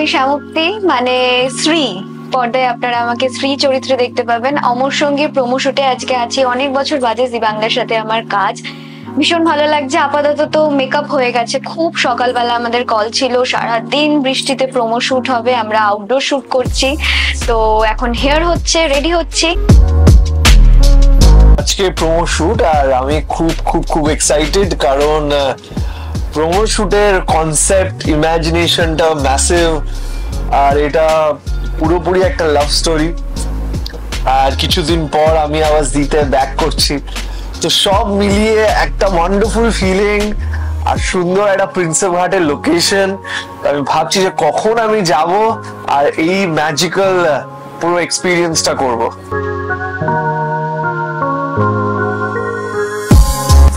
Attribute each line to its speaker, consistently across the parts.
Speaker 1: আমি শ্যামপ্তি, মানে শ্রী। পর্দায় আপনারা আমাকে শ্রী চরিত্রে দেখতে পাবেন। অমর সঙ্গীর প্রোমো শুটে আজকে আছি। অনেক বছর বাদে জি বাংলার সাথে আমার কাজ, ভীষণ ভালো লাগছে। আপাতত তো মেকআপ হয়ে গেছে। খুব সকালবেলা আমাদের কল ছিল, সারাদিন বৃষ্টিতে প্রোমো শুট হবে, আমরা আউটডোর শুট করছি। তো এখন হেয়ার হচ্ছে, রেডি হচ্ছি।
Speaker 2: আজকে প্রোমো শুট আর আমি খুব খুব খুব এক্সাইটেড, কারণ প্রোমো শুটের কনসেপ্ট ইমাজিনেশনটা ম্যাসিভ, আর এটা পুরোপুরি একটা লাভ স্টোরি। আর কিছুদিন পর আমি আওয়াজ দিতে ব্যাক করছি, তো সব মিলিয়ে একটা ওয়ান্ডারফুল ফিলিং আর সুন্দর একটা প্রিন্সেপ ঘাটের লোকেশন। আমি ভাবছি যে কখন আমি যাব আর এই ম্যাজিক্যাল পুরো এক্সপিরিয়েন্সটা করব।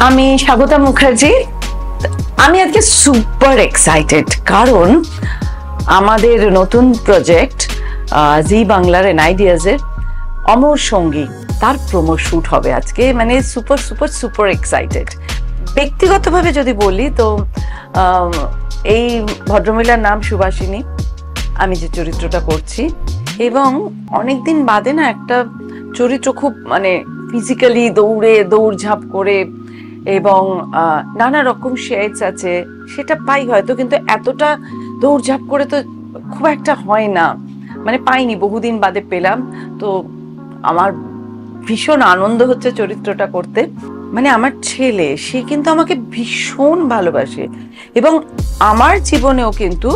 Speaker 3: আমি স্বাগতা মুখার্জি। আমি আজকে সুপার এক্সাইটেড, কারণ আমাদের নতুন প্রজেক্ট জি বাংলার এনআইডিয়াজ এর অমর সঙ্গী, তার প্রোমো শুট হবে আজকে। মানে সুপার সুপার সুপার এক্সাইটেড। ব্যক্তিগতভাবে যদি বলি তো এই ভদ্রমহিলার নাম সুভাষিনী, আমি যে চরিত্রটা করছি, এবং অনেকদিন বাদে না একটা চরিত্র খুব মানে ফিজিক্যালি দৌড়ঝাঁপ করে এবং নানা রকম শেডস আছে, সেটা পাই হয়তো, কিন্তু এতটা দৌড়ঝাঁপ করে তো খুব একটা হয় না, মানে পাইনি, বহুদিন বাদে পেলাম। তো আমার ভীষণ আনন্দ হচ্ছে চরিত্রটা করতে। মানে আমার ছেলে, সে কিন্তু আমাকে ভীষণ ভালোবাসে, এবং আমার জীবনেও কিন্তু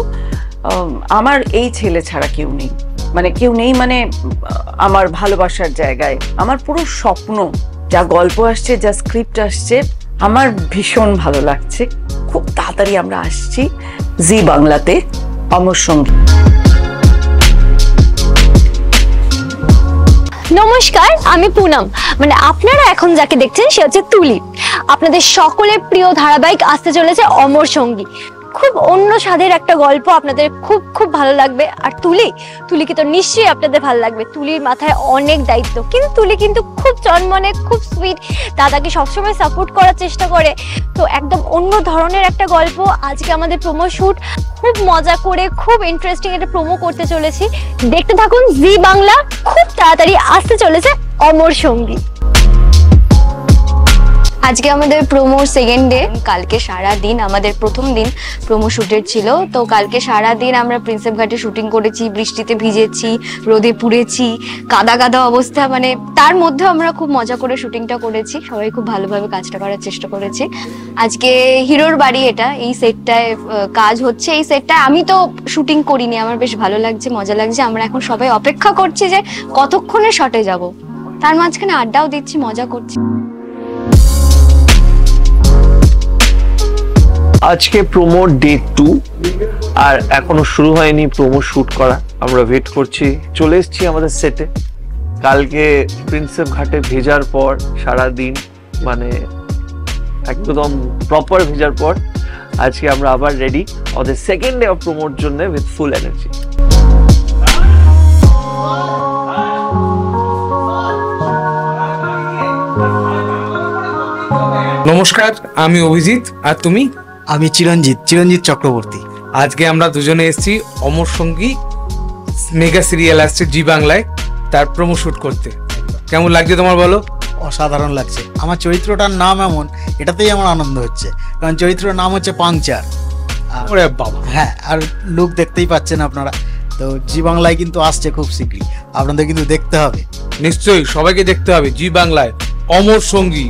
Speaker 3: আমার এই ছেলে ছাড়া কেউ নেই, মানে কেউ নেই, মানে আমার ভালোবাসার জায়গায় আমার পুরো স্বপ্ন। যা গল্প আসছে, যা স্ক্রিপ্ট আসছে, আমার ভীষণ ভালো লাগছে। খুব তাড়াতাড়ি আমরা আসছি জি বাংলাতে অমর সঙ্গী।
Speaker 4: নমস্কার, আমি পুনম। মানে আপনারা এখন যাকে দেখছেন সে হচ্ছে তুলি। আপনাদের সকলের প্রিয় ধারাবাহিক আসতে চলেছে অমর সঙ্গী। খুব অন্য স্বাদের একটা গল্প, আপনাদের খুব খুব ভালো লাগবে। আর তুলিকে তো নিশ্চয়ই আপনাদের ভালো লাগবে। তুলির মাথায় অনেক দায়িত্ব, কিন্তু তুলি কিন্তু খুব চনমনে, খুব সুইট, দাদাকে সবসময় সাপোর্ট করার চেষ্টা করে। তো একদম অন্য ধরনের একটা গল্প। আজকে আমাদের প্রোমো শুট, খুব মজা করে, খুব ইন্টারেস্টিং একটা প্রোমো করতে চলেছি। দেখতে থাকুন জি বাংলা। খুব তাড়াতাড়ি আসতে চলেছে অমর সঙ্গী।
Speaker 1: আজকে আমাদের প্রোমোর সেকেন্ড ডে। কালকে সারা দিন আমাদের প্রথম দিন প্রোমো শুটের ছিল। তো কালকে সারা দিন আমরা প্রিন্সেপ ঘাটে শুটিং করেছি, বৃষ্টিতে ভিজেছি, রোদে পুড়েছি, কাদা অবস্থা, মানে তার মধ্যেও আমরা খুব মজা করে শুটিংটা করেছি। সবাই খুব ভালোভাবে কাজটা করার চেষ্টা করেছি। আজকে হিরোর বাড়ি, এটা এই সেটটায় কাজ হচ্ছে। এই সেটটায় আমি তো শুটিং করিনি, আমার বেশ ভালো লাগছে, মজা লাগছে। আমরা এখন সবাই অপেক্ষা করছি যে কতক্ষণে শটে যাব। তার মাঝখানে আড্ডাও দিচ্ছি, মজা করছি।
Speaker 2: আজকে প্রোমো ডে 2, আর এখনো শুরু হয়নি প্রোমো শুট করা। আমরা ওয়েট করছি। চলে এসেছি আমাদের সেটে। কালকে প্রিন্সেপ ঘাটে ভেজার পর সারা দিন, মানে একদম প্রপার ভেজার পর আজকে আমরা আবার রেডি আমাদের সেকেন্ড ডে অফ প্রোমোর জন্য উইথ ফুল এনার্জি।
Speaker 5: নমস্কার, আমি অভিজিৎ। আর তুমি?
Speaker 6: আমি চিরঞ্জিত চক্রবর্তী।
Speaker 5: আজকে আমরা দুজনে এসেছি অমর সঙ্গী মেগা সিরিয়াল আসছে জি বাংলায়, তার প্রোমো শুট করতে। কেমন লাগছে তোমার, বলো?
Speaker 6: অসাধারণ লাগছে। আমার চরিত্রটার নাম এমন, এটাতেই আমার আনন্দ হচ্ছে, কারণ চরিত্রের নাম হচ্ছে পাংচার।
Speaker 5: ওরে বাবা!
Speaker 6: হ্যাঁ, আর লুক দেখতেই পাচ্ছেন আপনারা। তো জি বাংলায় কিন্তু আসছে খুব শীঘ্রই, আপনাদের কিন্তু দেখতে হবে।
Speaker 5: নিশ্চয়ই, সবাইকে দেখতে হবে জি বাংলায় অমর সঙ্গী।